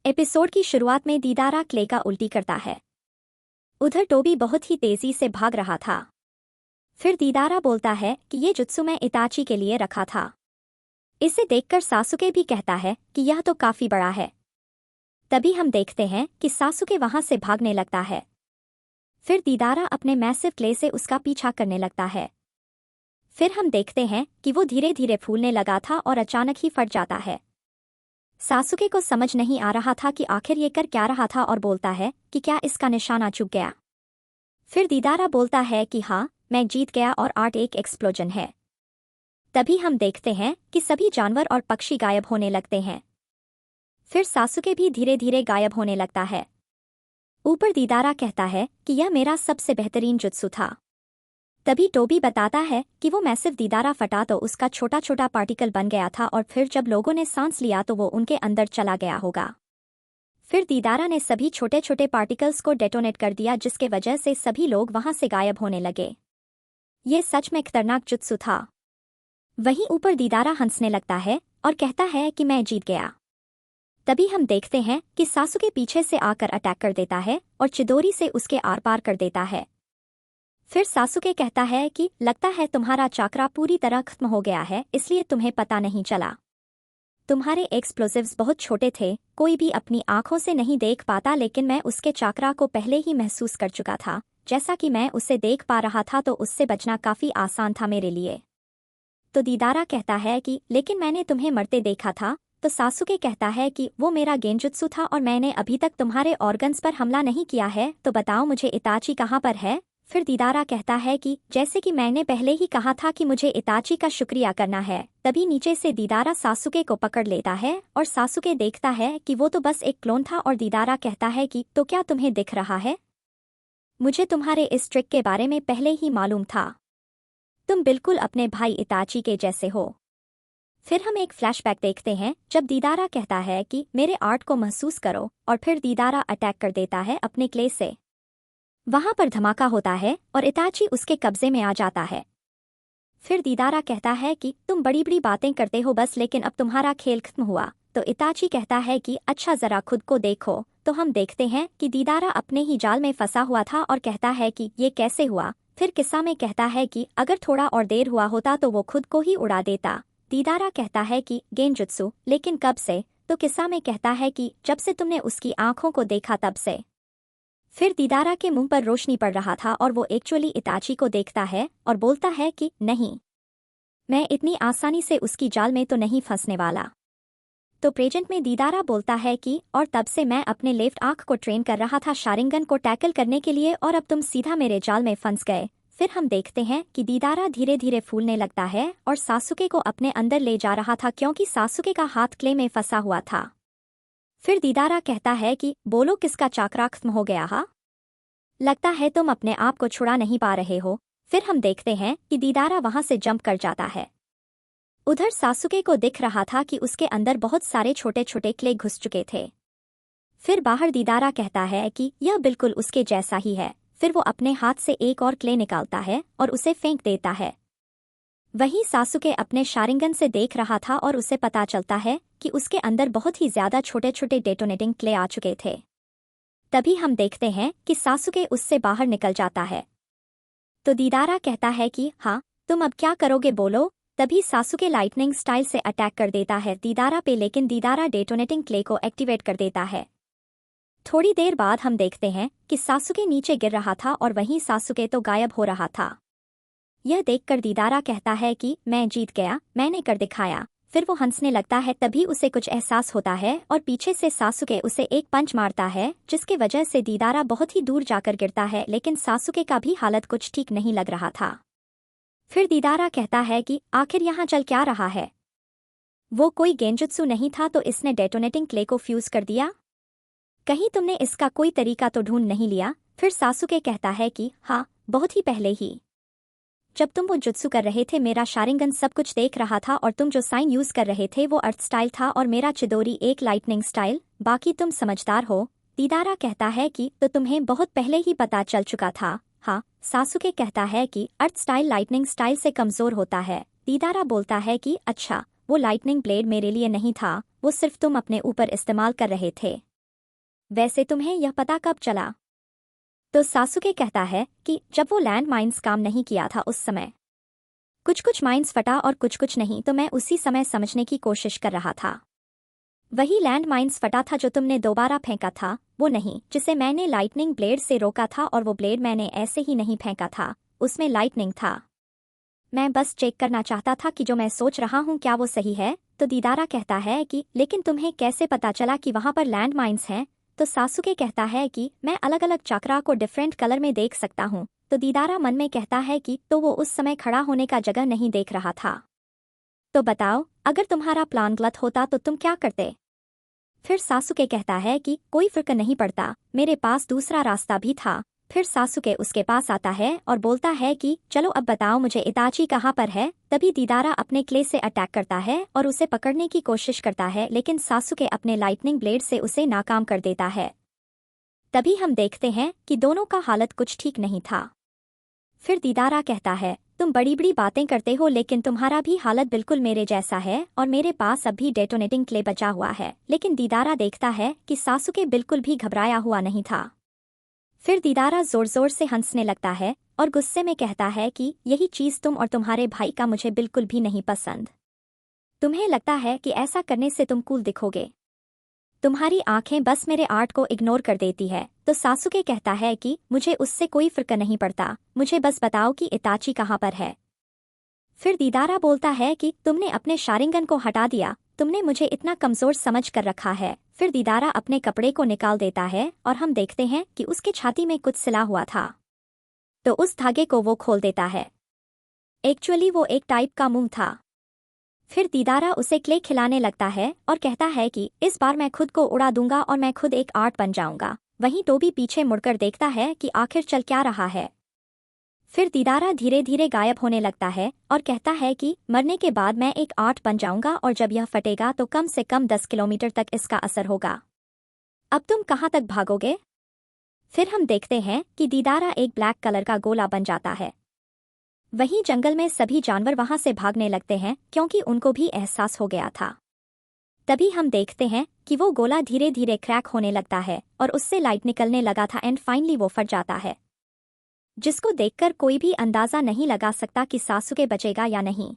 Episode की शुरुआत में दीदारा क्ले का उल्टी करता है। उधर टोबी बहुत ही तेजी से भाग रहा था। फिर दीदारा बोलता है कि ये जुत्सु मैं इताची के लिए रखा था। इसे देखकर सासुके भी कहता है कि यह तो काफी बड़ा है। तभी हम देखते हैं कि सासुके वहां से भागने लगता है। फिर दीदारा अपने मैसिव क्ले से उसका पीछा करने लगता है। फिर हम देखते हैं कि वो धीरे धीरे फूलने लगा था और अचानक ही फट जाता है। सासुके को समझ नहीं आ रहा था कि आखिर ये कर क्या रहा था और बोलता है कि क्या इसका निशाना चूक गया। फिर दीदारा बोलता है कि हाँ, मैं जीत गया और आर्ट एक एक्सप्लोजन है। तभी हम देखते हैं कि सभी जानवर और पक्षी गायब होने लगते हैं। फिर सासुके भी धीरे धीरे गायब होने लगता है। ऊपर दीदारा कहता है कि यह मेरा सबसे बेहतरीन जुत्सु था। तभी टोबी बताता है कि वो मैसिव दीदारा फटा तो उसका छोटा छोटा पार्टिकल बन गया था और फिर जब लोगों ने सांस लिया तो वो उनके अंदर चला गया होगा। फिर दीदारा ने सभी छोटे छोटे पार्टिकल्स को डेटोनेट कर दिया जिसके वजह से सभी लोग वहां से गायब होने लगे। ये सच में खतरनाक जुत्सु था। वहीं ऊपर दीदारा हंसने लगता है और कहता है कि मैं जीत गया। तभी हम देखते हैं कि सासुके पीछे से आकर अटैक कर देता है और चिदोरी से उसके आर पार कर देता है। फिर सासुके कहता है कि लगता है तुम्हारा चाकरा पूरी तरह खत्म हो गया है, इसलिए तुम्हें पता नहीं चला। तुम्हारे एक्सप्लोजिव्स बहुत छोटे थे, कोई भी अपनी आंखों से नहीं देख पाता, लेकिन मैं उसके चाकरा को पहले ही महसूस कर चुका था। जैसा कि मैं उसे देख पा रहा था तो उससे बचना काफी आसान था मेरे लिए। तो दीदारा कहता है कि लेकिन मैंने तुम्हें मरते देखा था। तो सासुके कहता है कि वो मेरा गेंजुत्सु था और मैंने अभी तक तुम्हारे ऑर्गन्स पर हमला नहीं किया है, तो बताओ मुझे इताची कहाँ पर है। फिर दीदारा कहता है कि जैसे कि मैंने पहले ही कहा था कि मुझे इताची का शुक्रिया करना है। तभी नीचे से दीदारा सासुके को पकड़ लेता है और सासुके देखता है कि वो तो बस एक क्लोन था और दीदारा कहता है कि तो क्या तुम्हें दिख रहा है? मुझे तुम्हारे इस ट्रिक के बारे में पहले ही मालूम था। तुम बिल्कुल अपने भाई इताची के जैसे हो। फिर हम एक फ्लैशबैक देखते हैं जब दीदारा कहता है कि मेरे आर्ट को महसूस करो और फिर दीदारा अटैक कर देता है अपने क्ले से। वहां पर धमाका होता है और इताची उसके कब्जे में आ जाता है। फिर दीदारा कहता है कि तुम बड़ी बड़ी बातें करते हो बस, लेकिन अब तुम्हारा खेल खत्म हुआ। तो इताची कहता है कि अच्छा जरा खुद को देखो। तो हम देखते हैं कि दीदारा अपने ही जाल में फंसा हुआ था और कहता है कि ये कैसे हुआ। फिर किस्सा में कहता है कि अगर थोड़ा और देर हुआ होता तो वो खुद को ही उड़ा देता। दीदारा कहता है कि गेंजुत्सु, लेकिन कब से? तो किस्सा में कहता है कि जब से तुमने उसकी आंखों को देखा तब से। फिर दीदारा के मुंह पर रोशनी पड़ रहा था और वो एक्चुअली इताची को देखता है और बोलता है कि नहीं, मैं इतनी आसानी से उसकी जाल में तो नहीं फंसने वाला। तो प्रेजेंट में दीदारा बोलता है कि और तब से मैं अपने लेफ्ट आंख को ट्रेन कर रहा था शारिंगन को टैकल करने के लिए और अब तुम सीधा मेरे जाल में फंस गए। फिर हम देखते हैं कि दीदारा धीरे धीरे फूलने लगता है और सासुके को अपने अंदर ले जा रहा था क्योंकि सासुके का हाथ क्ले में फंसा हुआ था। फिर दीदारा कहता है कि बोलो किसका चाकरा खत्म हो गया हा? लगता है तुम अपने आप को छुड़ा नहीं पा रहे हो। फिर हम देखते हैं कि दीदारा वहां से जंप कर जाता है। उधर सासुके को दिख रहा था कि उसके अंदर बहुत सारे छोटे छोटे क्ले घुस चुके थे। फिर बाहर दीदारा कहता है कि यह बिल्कुल उसके जैसा ही है। फिर वो अपने हाथ से एक और क्ले निकालता है और उसे फेंक देता है। वहीं सासुके अपने शारिंगन से देख रहा था और उसे पता चलता है कि उसके अंदर बहुत ही ज्यादा छोटे छोटे डेटोनेटिंग क्ले आ चुके थे। तभी हम देखते हैं कि सासुके उससे बाहर निकल जाता है। तो दीदारा कहता है कि हाँ, तुम अब क्या करोगे बोलो। तभी सासुके लाइटनिंग स्टाइल से अटैक कर देता है दीदारा पे, लेकिन दीदारा डेटोनेटिंग क्ले को एक्टिवेट कर देता है। थोड़ी देर बाद हम देखते हैं कि सासुके नीचे गिर रहा था और वहीं सासुके तो गायब हो रहा था। यह देखकर दीदारा कहता है कि मैं जीत गया, मैंने कर दिखाया। फिर वो हंसने लगता है। तभी उसे कुछ एहसास होता है और पीछे से सासुके उसे एक पंच मारता है जिसके वजह से दीदारा बहुत ही दूर जाकर गिरता है, लेकिन सासुके का भी हालत कुछ ठीक नहीं लग रहा था। फिर दीदारा कहता है कि आखिर यहाँ चल क्या रहा है? वो कोई गेंजुत्सु नहीं था तो इसने डेटोनेटिंग क्ले को फ्यूज कर दिया। कहीं तुमने इसका कोई तरीका तो ढूंढ नहीं लिया? फिर सासुके कहता है कि हाँ, बहुत ही पहले ही जब तुम वो जुत्सु कर रहे थे मेरा शारिंगन सब कुछ देख रहा था और तुम जो साइन यूज कर रहे थे वो अर्थ स्टाइल था और मेरा चिदोरी एक लाइटनिंग स्टाइल। बाकी तुम समझदार हो। दीदारा कहता है कि तो तुम्हें बहुत पहले ही पता चल चुका था। हाँ, सासुके कहता है कि अर्थ स्टाइल लाइटनिंग स्टाइल से कमजोर होता है। दीदारा बोलता है कि अच्छा, वो लाइटनिंग ब्लेड मेरे लिए नहीं था, वो सिर्फ तुम अपने ऊपर इस्तेमाल कर रहे थे। वैसे तुम्हें यह पता कब चला? तो सासुके कहता है कि जब वो लैंड माइन्स काम नहीं किया था उस समय। कुछ कुछ माइन्स फटा और कुछ कुछ नहीं, तो मैं उसी समय समझने की कोशिश कर रहा था। वही लैंड माइन्स फटा था जो तुमने दोबारा फेंका था, वो नहीं जिसे मैंने लाइटनिंग ब्लेड से रोका था, और वो ब्लेड मैंने ऐसे ही नहीं फेंका था, उसमें लाइटनिंग था। मैं बस चेक करना चाहता था कि जो मैं सोच रहा हूँ क्या वो सही है। तो दीदारा कहता है कि लेकिन तुम्हें कैसे पता चला कि वहां पर लैंड माइन्स हैं? तो सासुके कहता है कि मैं अलग अलग चक्रा को डिफरेंट कलर में देख सकता हूँ। तो दीदारा मन में कहता है कि तो वो उस समय खड़ा होने का जगह नहीं देख रहा था। तो बताओ, अगर तुम्हारा प्लान गलत होता तो तुम क्या करते? फिर सासुके कहता है कि कोई फर्क नहीं पड़ता, मेरे पास दूसरा रास्ता भी था। फिर सासुके उसके पास आता है और बोलता है कि चलो अब बताओ मुझे इताची कहाँ पर है। तभी दीदारा अपने क्ले से अटैक करता है और उसे पकड़ने की कोशिश करता है, लेकिन सासुके अपने लाइटनिंग ब्लेड से उसे नाकाम कर देता है। तभी हम देखते हैं कि दोनों का हालत कुछ ठीक नहीं था। फिर दीदारा कहता है तुम बड़ी बड़ी बातें करते हो, लेकिन तुम्हारा भी हालत बिल्कुल मेरे जैसा है और मेरे पास अब भी डेटोनेटिंग क्ले बचा हुआ है। लेकिन दीदारा देखता है कि सासुके बिल्कुल भी घबराया हुआ नहीं था। फिर दीदारा जोर जोर से हंसने लगता है और गुस्से में कहता है कि यही चीज तुम और तुम्हारे भाई का मुझे बिल्कुल भी नहीं पसंद। तुम्हें लगता है कि ऐसा करने से तुम कूल दिखोगे। तुम्हारी आंखें बस मेरे आर्ट को इग्नोर कर देती है। तो सासुके कहता है कि मुझे उससे कोई फर्क नहीं पड़ता, मुझे बस बताओ कि इताची कहाँ पर है। फिर दीदारा बोलता है कि तुमने अपने शारिंगन को हटा दिया, तुमने मुझे इतना कमजोर समझ कर रखा है। फिर दीदारा अपने कपड़े को निकाल देता है और हम देखते हैं कि उसके छाती में कुछ सिला हुआ था। तो उस धागे को वो खोल देता है। एक्चुअली वो एक टाइप का मुंह था। फिर दीदारा उसे क्ले खिलाने लगता है और कहता है कि इस बार मैं खुद को उड़ा दूंगा और मैं खुद एक आर्ट बन जाऊंगा। वहीं टोबी पीछे मुड़कर देखता है कि आखिर चल क्या रहा है। फिर दीदारा धीरे धीरे गायब होने लगता है और कहता है कि मरने के बाद मैं एक आर्ट बन जाऊंगा और जब यह फटेगा तो कम से कम 10 किलोमीटर तक इसका असर होगा। अब तुम कहाँ तक भागोगे? फिर हम देखते हैं कि दीदारा एक ब्लैक कलर का गोला बन जाता है। वहीं जंगल में सभी जानवर वहां से भागने लगते हैं क्योंकि उनको भी एहसास हो गया था। तभी हम देखते हैं कि वो गोला धीरे धीरे क्रैक होने लगता है और उससे लाइट निकलने लगा था एंड फाइनली वो फट जाता है, जिसको देखकर कोई भी अंदाजा नहीं लगा सकता कि सासुके बचेगा या नहीं।